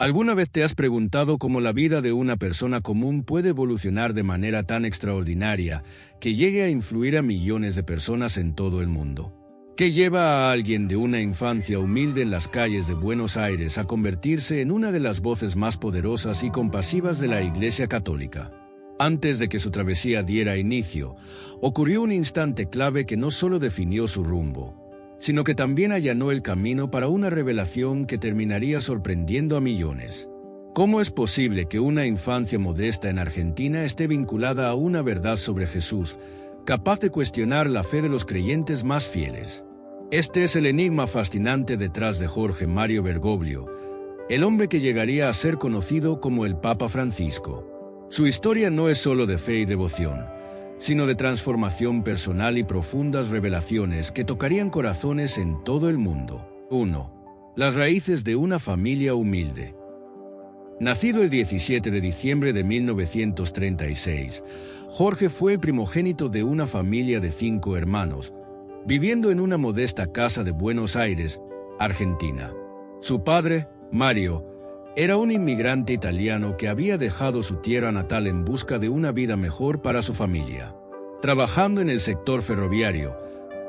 ¿Alguna vez te has preguntado cómo la vida de una persona común puede evolucionar de manera tan extraordinaria que llegue a influir a millones de personas en todo el mundo? ¿Qué lleva a alguien de una infancia humilde en las calles de Buenos Aires a convertirse en una de las voces más poderosas y compasivas de la Iglesia Católica? Antes de que su travesía diera inicio, ocurrió un instante clave que no solo definió su rumbo, sino que también allanó el camino para una revelación que terminaría sorprendiendo a millones. ¿Cómo es posible que una infancia modesta en Argentina esté vinculada a una verdad sobre Jesús, capaz de cuestionar la fe de los creyentes más fieles? Este es el enigma fascinante detrás de Jorge Mario Bergoglio, el hombre que llegaría a ser conocido como el Papa Francisco. Su historia no es solo de fe y devoción, sino de transformación personal y profundas revelaciones que tocarían corazones en todo el mundo. 1. Las raíces de una familia humilde. Nacido el 17 de diciembre de 1936, Jorge fue el primogénito de una familia de 5 hermanos, viviendo en una modesta casa de Buenos Aires, Argentina. Su padre, Mario, era un inmigrante italiano que había dejado su tierra natal en busca de una vida mejor para su familia. Trabajando en el sector ferroviario,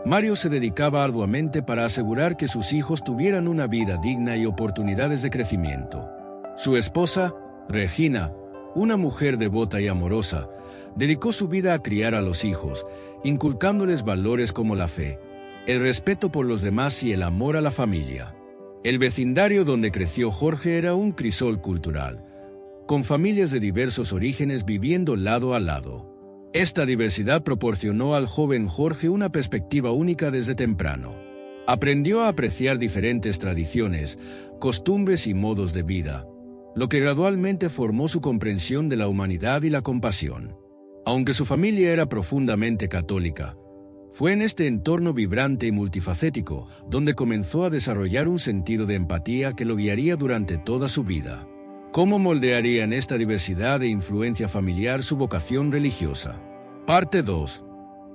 Mario se dedicaba arduamente para asegurar que sus hijos tuvieran una vida digna y oportunidades de crecimiento. Su esposa, Regina, una mujer devota y amorosa, dedicó su vida a criar a los hijos, inculcándoles valores como la fe, el respeto por los demás y el amor a la familia. El vecindario donde creció Jorge era un crisol cultural, con familias de diversos orígenes viviendo lado a lado. Esta diversidad proporcionó al joven Jorge una perspectiva única desde temprano. Aprendió a apreciar diferentes tradiciones, costumbres y modos de vida, lo que gradualmente formó su comprensión de la humanidad y la compasión. Aunque su familia era profundamente católica, fue en este entorno vibrante y multifacético donde comenzó a desarrollar un sentido de empatía que lo guiaría durante toda su vida. ¿Cómo moldearía en esta diversidad de influencia familiar su vocación religiosa? Parte 2.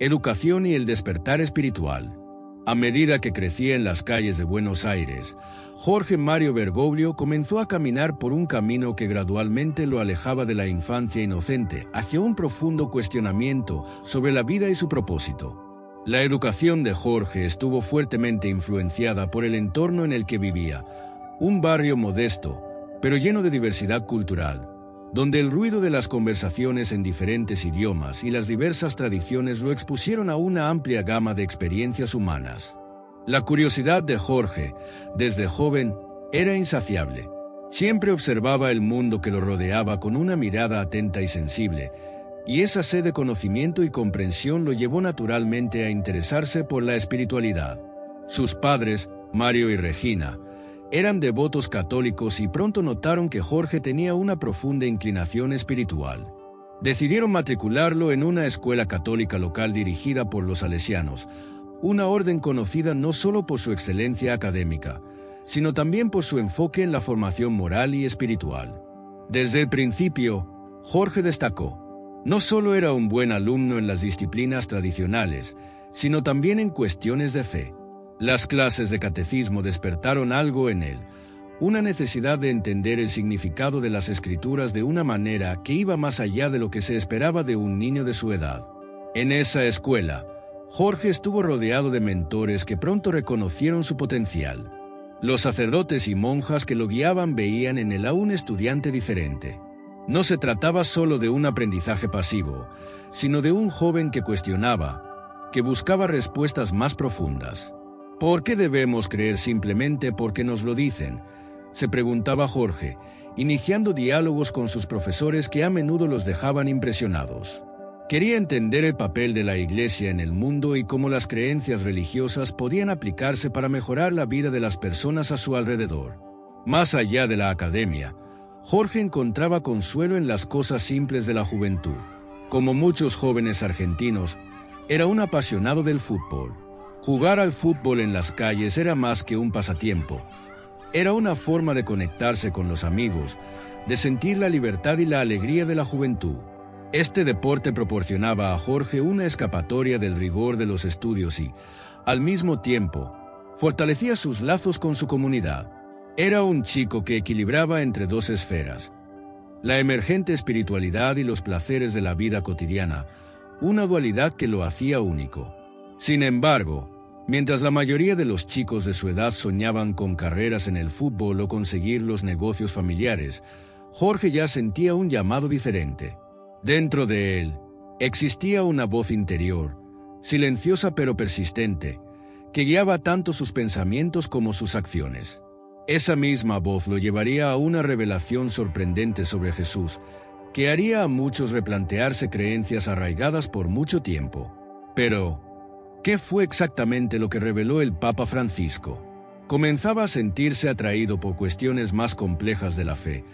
Educación y el despertar espiritual. A medida que crecía en las calles de Buenos Aires, Jorge Mario Bergoglio comenzó a caminar por un camino que gradualmente lo alejaba de la infancia inocente hacia un profundo cuestionamiento sobre la vida y su propósito. La educación de Jorge estuvo fuertemente influenciada por el entorno en el que vivía, un barrio modesto, pero lleno de diversidad cultural, donde el ruido de las conversaciones en diferentes idiomas y las diversas tradiciones lo expusieron a una amplia gama de experiencias humanas. La curiosidad de Jorge, desde joven, era insaciable. Siempre observaba el mundo que lo rodeaba con una mirada atenta y sensible, y esa sed de conocimiento y comprensión lo llevó naturalmente a interesarse por la espiritualidad. Sus padres, Mario y Regina, eran devotos católicos y pronto notaron que Jorge tenía una profunda inclinación espiritual. Decidieron matricularlo en una escuela católica local dirigida por los salesianos, una orden conocida no solo por su excelencia académica, sino también por su enfoque en la formación moral y espiritual. Desde el principio, Jorge destacó. No solo era un buen alumno en las disciplinas tradicionales, sino también en cuestiones de fe. Las clases de catecismo despertaron algo en él, una necesidad de entender el significado de las escrituras de una manera que iba más allá de lo que se esperaba de un niño de su edad. En esa escuela, Jorge estuvo rodeado de mentores que pronto reconocieron su potencial. Los sacerdotes y monjas que lo guiaban veían en él a un estudiante diferente. No se trataba solo de un aprendizaje pasivo, sino de un joven que cuestionaba, que buscaba respuestas más profundas. ¿Por qué debemos creer simplemente porque nos lo dicen?, se preguntaba Jorge, iniciando diálogos con sus profesores que a menudo los dejaban impresionados. Quería entender el papel de la Iglesia en el mundo y cómo las creencias religiosas podían aplicarse para mejorar la vida de las personas a su alrededor. Más allá de la academia, Jorge encontraba consuelo en las cosas simples de la juventud. Como muchos jóvenes argentinos, era un apasionado del fútbol. Jugar al fútbol en las calles era más que un pasatiempo. Era una forma de conectarse con los amigos, de sentir la libertad y la alegría de la juventud. Este deporte proporcionaba a Jorge una escapatoria del rigor de los estudios y, al mismo tiempo, fortalecía sus lazos con su comunidad. Era un chico que equilibraba entre dos esferas: la emergente espiritualidad y los placeres de la vida cotidiana, una dualidad que lo hacía único. Sin embargo, mientras la mayoría de los chicos de su edad soñaban con carreras en el fútbol o conseguir los negocios familiares, Jorge ya sentía un llamado diferente. Dentro de él, existía una voz interior, silenciosa pero persistente, que guiaba tanto sus pensamientos como sus acciones. Esa misma voz lo llevaría a una revelación sorprendente sobre Jesús, que haría a muchos replantearse creencias arraigadas por mucho tiempo. Pero, ¿qué fue exactamente lo que reveló el Papa Francisco? Comenzaba a sentirse atraído por cuestiones más complejas de la fe,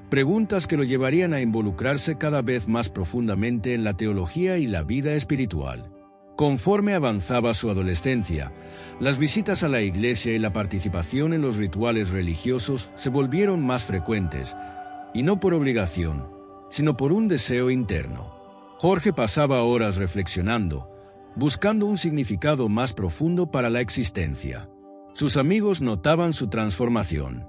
preguntas que lo llevarían a involucrarse cada vez más profundamente en la teología y la vida espiritual. Conforme avanzaba su adolescencia, las visitas a la iglesia y la participación en los rituales religiosos se volvieron más frecuentes, y no por obligación, sino por un deseo interno. Jorge pasaba horas reflexionando, buscando un significado más profundo para la existencia. Sus amigos notaban su transformación.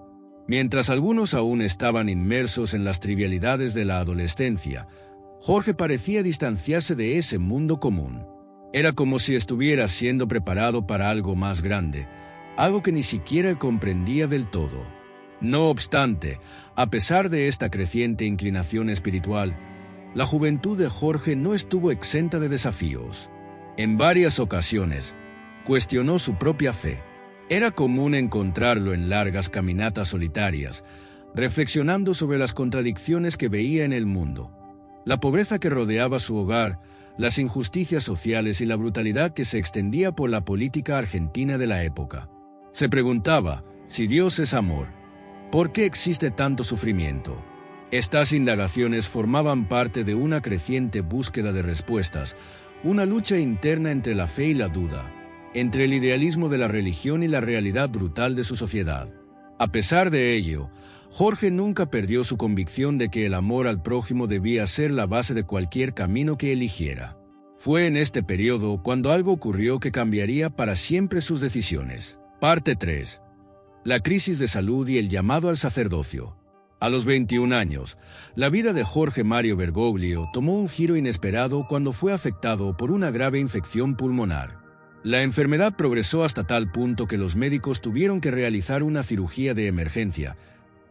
Mientras algunos aún estaban inmersos en las trivialidades de la adolescencia, Jorge parecía distanciarse de ese mundo común. Era como si estuviera siendo preparado para algo más grande, algo que ni siquiera comprendía del todo. No obstante, a pesar de esta creciente inclinación espiritual, la juventud de Jorge no estuvo exenta de desafíos. En varias ocasiones, cuestionó su propia fe. Era común encontrarlo en largas caminatas solitarias, reflexionando sobre las contradicciones que veía en el mundo, la pobreza que rodeaba su hogar, las injusticias sociales y la brutalidad que se extendía por la política argentina de la época. Se preguntaba, si Dios es amor, ¿por qué existe tanto sufrimiento? Estas indagaciones formaban parte de una creciente búsqueda de respuestas, una lucha interna entre la fe y la duda, entre el idealismo de la religión y la realidad brutal de su sociedad. A pesar de ello, Jorge nunca perdió su convicción de que el amor al prójimo debía ser la base de cualquier camino que eligiera. Fue en este periodo cuando algo ocurrió que cambiaría para siempre sus decisiones. Parte 3. La crisis de salud y el llamado al sacerdocio. A los 21 años, la vida de Jorge Mario Bergoglio tomó un giro inesperado cuando fue afectado por una grave infección pulmonar. La enfermedad progresó hasta tal punto que los médicos tuvieron que realizar una cirugía de emergencia,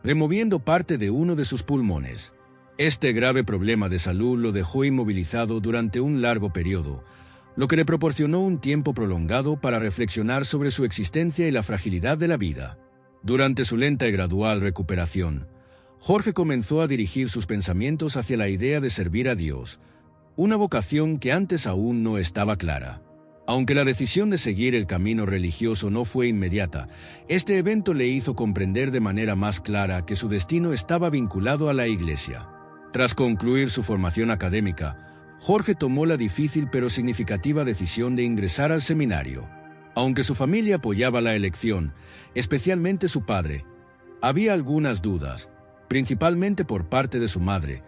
removiendo parte de uno de sus pulmones. Este grave problema de salud lo dejó inmovilizado durante un largo periodo, lo que le proporcionó un tiempo prolongado para reflexionar sobre su existencia y la fragilidad de la vida. Durante su lenta y gradual recuperación, Jorge comenzó a dirigir sus pensamientos hacia la idea de servir a Dios, una vocación que antes aún no estaba clara. Aunque la decisión de seguir el camino religioso no fue inmediata, este evento le hizo comprender de manera más clara que su destino estaba vinculado a la Iglesia. Tras concluir su formación académica, Jorge tomó la difícil pero significativa decisión de ingresar al seminario. Aunque su familia apoyaba la elección, especialmente su padre, había algunas dudas, principalmente por parte de su madre,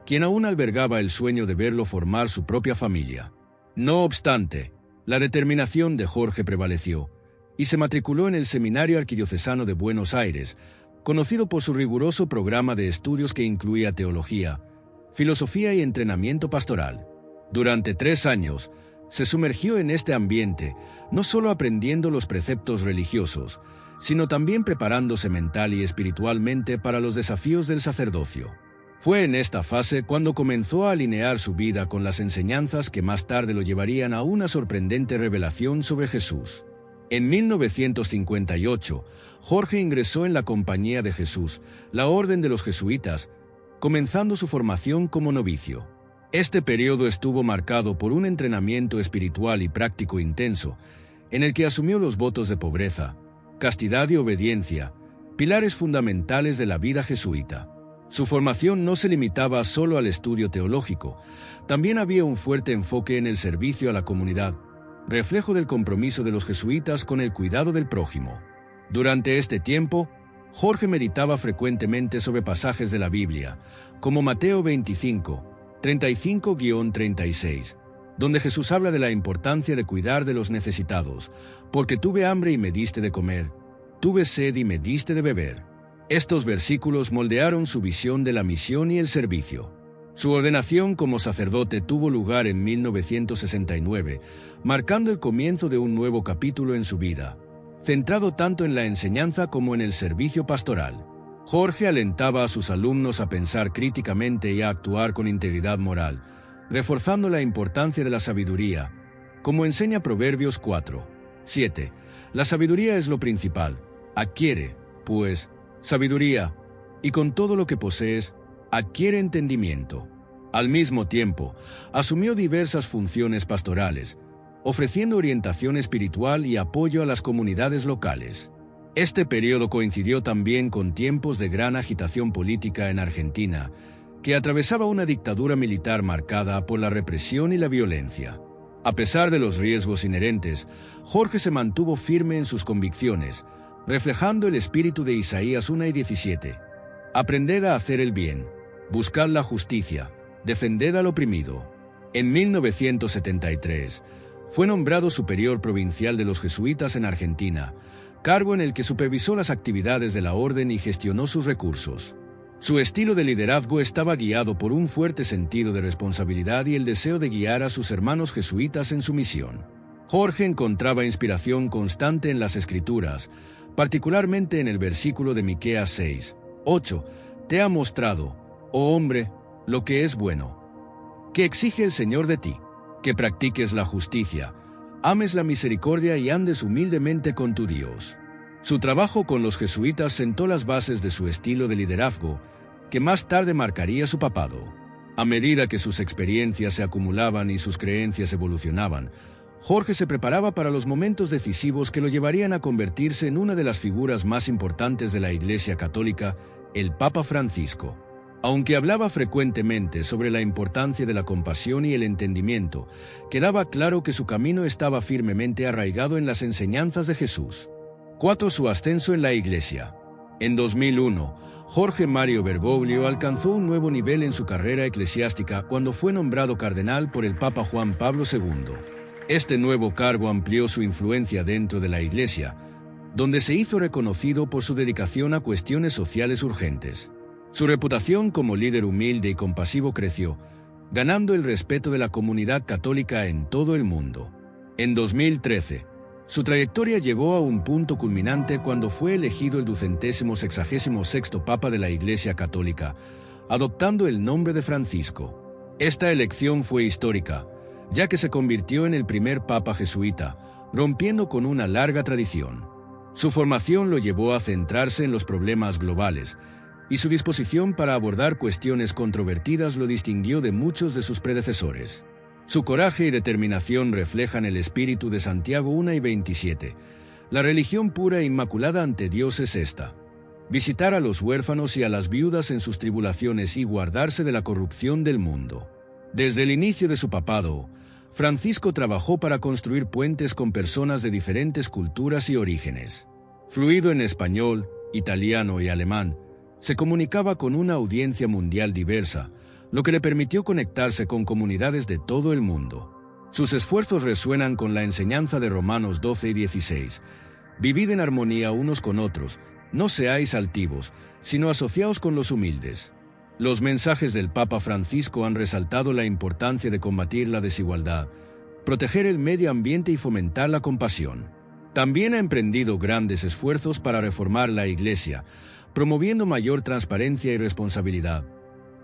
quien aún albergaba el sueño de verlo formar su propia familia. No obstante, la determinación de Jorge prevaleció y se matriculó en el Seminario Arquidiocesano de Buenos Aires, conocido por su riguroso programa de estudios que incluía teología, filosofía y entrenamiento pastoral. Durante 3 años, se sumergió en este ambiente, no solo aprendiendo los preceptos religiosos, sino también preparándose mental y espiritualmente para los desafíos del sacerdocio. Fue en esta fase cuando comenzó a alinear su vida con las enseñanzas que más tarde lo llevarían a una sorprendente revelación sobre Jesús. En 1958, Jorge ingresó en la Compañía de Jesús, la Orden de los Jesuitas, comenzando su formación como novicio. Este periodo estuvo marcado por un entrenamiento espiritual y práctico intenso, en el que asumió los votos de pobreza, castidad y obediencia, pilares fundamentales de la vida jesuita. Su formación no se limitaba solo al estudio teológico, también había un fuerte enfoque en el servicio a la comunidad, reflejo del compromiso de los jesuitas con el cuidado del prójimo. Durante este tiempo, Jorge meditaba frecuentemente sobre pasajes de la Biblia, como Mateo 25, 35-36, donde Jesús habla de la importancia de cuidar de los necesitados, porque tuve hambre y me diste de comer, tuve sed y me diste de beber. Estos versículos moldearon su visión de la misión y el servicio. Su ordenación como sacerdote tuvo lugar en 1969, marcando el comienzo de un nuevo capítulo en su vida, centrado tanto en la enseñanza como en el servicio pastoral. Jorge alentaba a sus alumnos a pensar críticamente y a actuar con integridad moral, reforzando la importancia de la sabiduría, como enseña Proverbios 4:7. La sabiduría es lo principal. Adquiere, pues, sabiduría, y con todo lo que posees, adquiere entendimiento. Al mismo tiempo, asumió diversas funciones pastorales, ofreciendo orientación espiritual y apoyo a las comunidades locales. Este periodo coincidió también con tiempos de gran agitación política en Argentina, que atravesaba una dictadura militar marcada por la represión y la violencia. A pesar de los riesgos inherentes, Jorge se mantuvo firme en sus convicciones, reflejando el espíritu de Isaías 1:17. Aprended a hacer el bien, buscad la justicia, defended al oprimido. En 1973, fue nombrado superior provincial de los jesuitas en Argentina, cargo en el que supervisó las actividades de la orden y gestionó sus recursos. Su estilo de liderazgo estaba guiado por un fuerte sentido de responsabilidad y el deseo de guiar a sus hermanos jesuitas en su misión. Jorge encontraba inspiración constante en las Escrituras, particularmente en el versículo de Miqueas 6:8, te ha mostrado, oh hombre, lo que es bueno. ¿Qué exige el Señor de ti? Que practiques la justicia, ames la misericordia y andes humildemente con tu Dios. Su trabajo con los jesuitas sentó las bases de su estilo de liderazgo, que más tarde marcaría su papado. A medida que sus experiencias se acumulaban y sus creencias evolucionaban, Jorge se preparaba para los momentos decisivos que lo llevarían a convertirse en una de las figuras más importantes de la Iglesia Católica, el Papa Francisco. Aunque hablaba frecuentemente sobre la importancia de la compasión y el entendimiento, quedaba claro que su camino estaba firmemente arraigado en las enseñanzas de Jesús. 4. Su ascenso en la Iglesia. En 2001, Jorge Mario Bergoglio alcanzó un nuevo nivel en su carrera eclesiástica cuando fue nombrado cardenal por el Papa Juan Pablo II. Este nuevo cargo amplió su influencia dentro de la Iglesia, donde se hizo reconocido por su dedicación a cuestiones sociales urgentes. Su reputación como líder humilde y compasivo creció, ganando el respeto de la comunidad católica en todo el mundo. En 2013, su trayectoria llegó a un punto culminante cuando fue elegido el 266º Papa de la Iglesia Católica, adoptando el nombre de Francisco. Esta elección fue histórica, ya que se convirtió en el primer Papa jesuita, rompiendo con una larga tradición. Su formación lo llevó a centrarse en los problemas globales, y su disposición para abordar cuestiones controvertidas lo distinguió de muchos de sus predecesores. Su coraje y determinación reflejan el espíritu de Santiago 1:27. La religión pura e inmaculada ante Dios es esta: visitar a los huérfanos y a las viudas en sus tribulaciones y guardarse de la corrupción del mundo. Desde el inicio de su papado, Francisco trabajó para construir puentes con personas de diferentes culturas y orígenes. Fluido en español, italiano y alemán, se comunicaba con una audiencia mundial diversa, lo que le permitió conectarse con comunidades de todo el mundo. Sus esfuerzos resuenan con la enseñanza de Romanos 12:16. Vivid en armonía unos con otros, no seáis altivos, sino asociaos con los humildes. Los mensajes del Papa Francisco han resaltado la importancia de combatir la desigualdad, proteger el medio ambiente y fomentar la compasión. También ha emprendido grandes esfuerzos para reformar la Iglesia, promoviendo mayor transparencia y responsabilidad,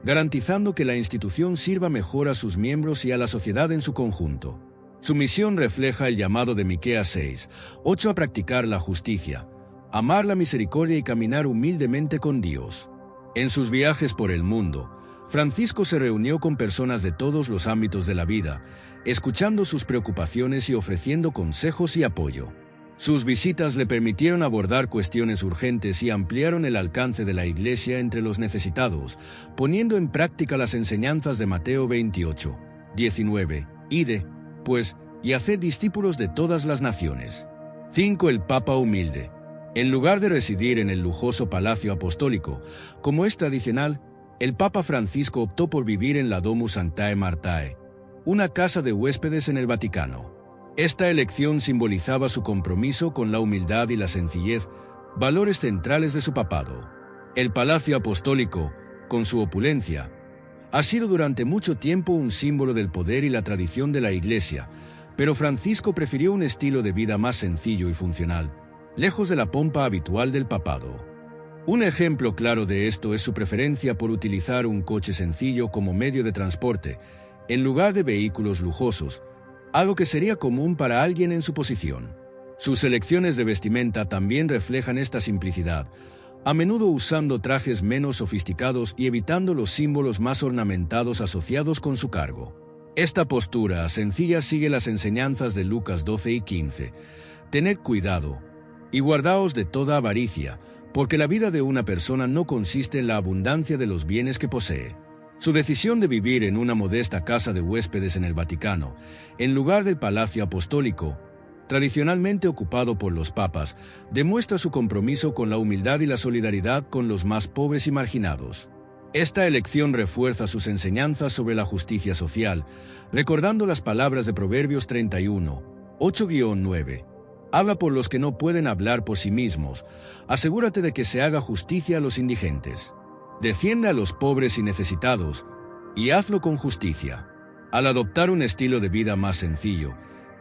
garantizando que la institución sirva mejor a sus miembros y a la sociedad en su conjunto. Su misión refleja el llamado de Miqueas 6:8 a practicar la justicia, amar la misericordia y caminar humildemente con Dios. En sus viajes por el mundo, Francisco se reunió con personas de todos los ámbitos de la vida, escuchando sus preocupaciones y ofreciendo consejos y apoyo. Sus visitas le permitieron abordar cuestiones urgentes y ampliaron el alcance de la Iglesia entre los necesitados, poniendo en práctica las enseñanzas de Mateo 28:19. Id, pues, y haced discípulos de todas las naciones. 5. El Papa humilde. En lugar de residir en el lujoso palacio apostólico, como es tradicional, el Papa Francisco optó por vivir en la Domus Sanctae Martae, una casa de huéspedes en el Vaticano. Esta elección simbolizaba su compromiso con la humildad y la sencillez, valores centrales de su papado. El Palacio Apostólico, con su opulencia, ha sido durante mucho tiempo un símbolo del poder y la tradición de la Iglesia, pero Francisco prefirió un estilo de vida más sencillo y funcional, lejos de la pompa habitual del papado. Un ejemplo claro de esto es su preferencia por utilizar un coche sencillo como medio de transporte, en lugar de vehículos lujosos, algo que sería común para alguien en su posición. Sus elecciones de vestimenta también reflejan esta simplicidad, a menudo usando trajes menos sofisticados y evitando los símbolos más ornamentados asociados con su cargo. Esta postura sencilla sigue las enseñanzas de Lucas 12 y 15. Tened cuidado y guardaos de toda avaricia, porque la vida de una persona no consiste en la abundancia de los bienes que posee. Su decisión de vivir en una modesta casa de huéspedes en el Vaticano, en lugar del Palacio Apostólico, tradicionalmente ocupado por los papas, demuestra su compromiso con la humildad y la solidaridad con los más pobres y marginados. Esta elección refuerza sus enseñanzas sobre la justicia social, recordando las palabras de Proverbios 31, 8-9. Habla por los que no pueden hablar por sí mismos. Asegúrate de que se haga justicia a los indigentes. Defiende a los pobres y necesitados, y hazlo con justicia. Al adoptar un estilo de vida más sencillo,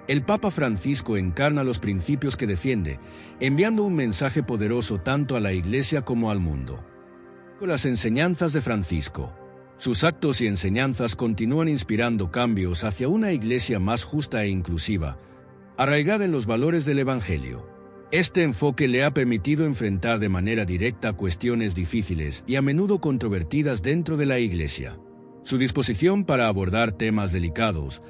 el Papa Francisco encarna los principios que defiende, enviando un mensaje poderoso tanto a la Iglesia como al mundo. Con las enseñanzas de Francisco, sus actos y enseñanzas continúan inspirando cambios hacia una Iglesia más justa e inclusiva, arraigada en los valores del Evangelio. Este enfoque le ha permitido enfrentar de manera directa cuestiones difíciles y a menudo controvertidas dentro de la Iglesia. Su disposición para abordar temas delicados,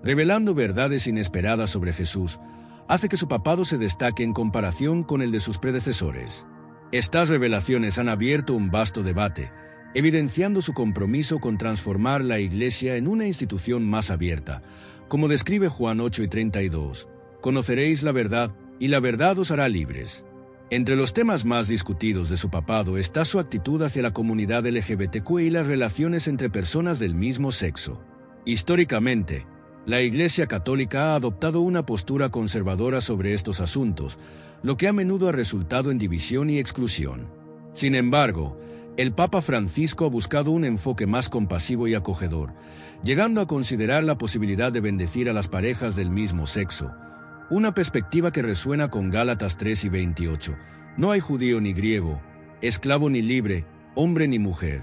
revelando verdades inesperadas sobre Jesús, hace que su papado se destaque en comparación con el de sus predecesores. Estas revelaciones han abierto un vasto debate, evidenciando su compromiso con transformar la Iglesia en una institución más abierta, como describe Juan 8 y 32. Conoceréis la verdad, y la verdad os hará libres. Entre los temas más discutidos de su papado está su actitud hacia la comunidad LGBTQ y las relaciones entre personas del mismo sexo. Históricamente, la Iglesia Católica ha adoptado una postura conservadora sobre estos asuntos, lo que a menudo ha resultado en división y exclusión. Sin embargo, el Papa Francisco ha buscado un enfoque más compasivo y acogedor, llegando a considerar la posibilidad de bendecir a las parejas del mismo sexo, una perspectiva que resuena con Gálatas 3 y 28. No hay judío ni griego, esclavo ni libre, hombre ni mujer,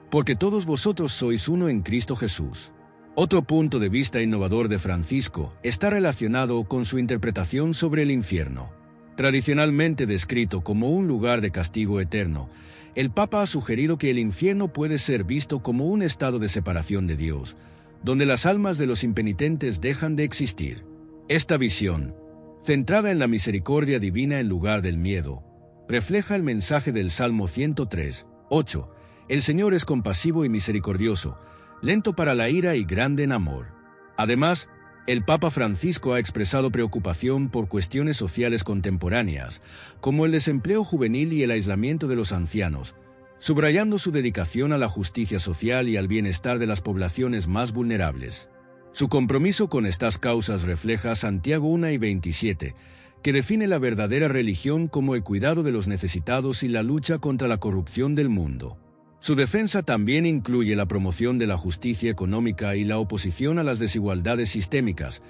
porque todos vosotros sois uno en Cristo Jesús. Otro punto de vista innovador de Francisco está relacionado con su interpretación sobre el infierno. Tradicionalmente descrito como un lugar de castigo eterno, el Papa ha sugerido que el infierno puede ser visto como un estado de separación de Dios, donde las almas de los impenitentes dejan de existir. Esta visión, centrada en la misericordia divina en lugar del miedo, refleja el mensaje del Salmo 103, 8. El Señor es compasivo y misericordioso, lento para la ira y grande en amor. Además, el Papa Francisco ha expresado preocupación por cuestiones sociales contemporáneas, como el desempleo juvenil y el aislamiento de los ancianos, subrayando su dedicación a la justicia social y al bienestar de las poblaciones más vulnerables. Su compromiso con estas causas refleja Santiago 1 y 27, que define la verdadera religión como el cuidado de los necesitados y la lucha contra la corrupción del mundo. Su defensa también incluye la promoción de la justicia económica y la oposición a las desigualdades sistémicas,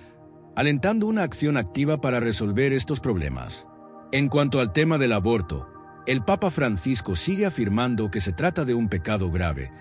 alentando una acción activa para resolver estos problemas. En cuanto al tema del aborto, el Papa Francisco sigue afirmando que se trata de un pecado grave,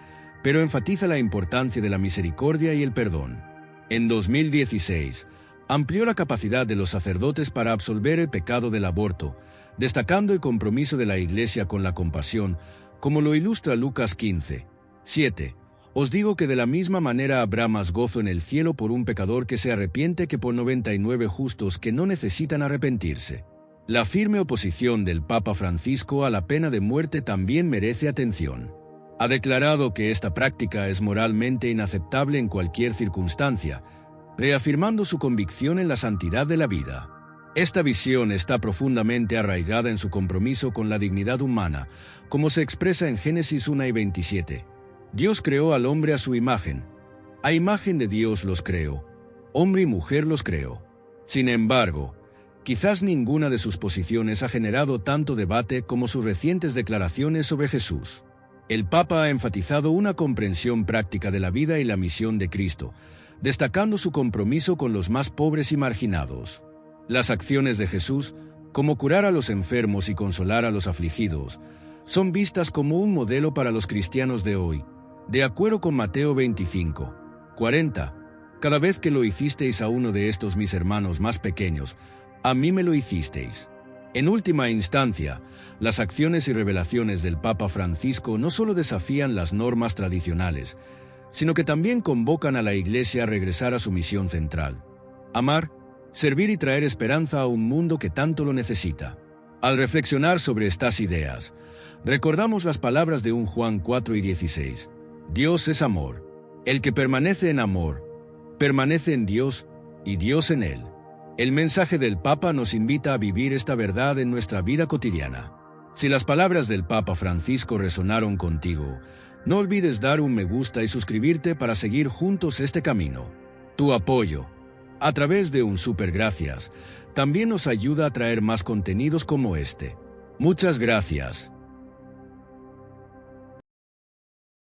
pero enfatiza la importancia de la misericordia y el perdón. En 2016, amplió la capacidad de los sacerdotes para absolver el pecado del aborto, destacando el compromiso de la Iglesia con la compasión, como lo ilustra Lucas 15, 7. Os digo que de la misma manera habrá más gozo en el cielo por un pecador que se arrepiente que por 99 justos que no necesitan arrepentirse. La firme oposición del Papa Francisco a la pena de muerte también merece atención. Ha declarado que esta práctica es moralmente inaceptable en cualquier circunstancia, reafirmando su convicción en la santidad de la vida. Esta visión está profundamente arraigada en su compromiso con la dignidad humana, como se expresa en Génesis 1 y 27. Dios creó al hombre a su imagen. A imagen de Dios los creó. Hombre y mujer los creó. Sin embargo, Quizás ninguna de sus posiciones ha generado tanto debate como sus recientes declaraciones sobre Jesús. El Papa ha enfatizado una comprensión práctica de la vida y la misión de Cristo, destacando su compromiso con los más pobres y marginados. Las acciones de Jesús, como curar a los enfermos y consolar a los afligidos, son vistas como un modelo para los cristianos de hoy. De acuerdo con Mateo 25, 40, cada vez que lo hicisteis a uno de estos mis hermanos más pequeños, a mí me lo hicisteis. En última instancia, las acciones y revelaciones del Papa Francisco no solo desafían las normas tradicionales, sino que también convocan a la Iglesia a regresar a su misión central: amar, servir y traer esperanza a un mundo que tanto lo necesita. Al reflexionar sobre estas ideas, recordamos las palabras de 1 Juan 4:16. Dios es amor. El que permanece en amor, permanece en Dios y Dios en él. El mensaje del Papa nos invita a vivir esta verdad en nuestra vida cotidiana. Si las palabras del Papa Francisco resonaron contigo, no olvides dar un me gusta y suscribirte para seguir juntos este camino. Tu apoyo, a través de un super gracias, también nos ayuda a traer más contenidos como este. Muchas gracias.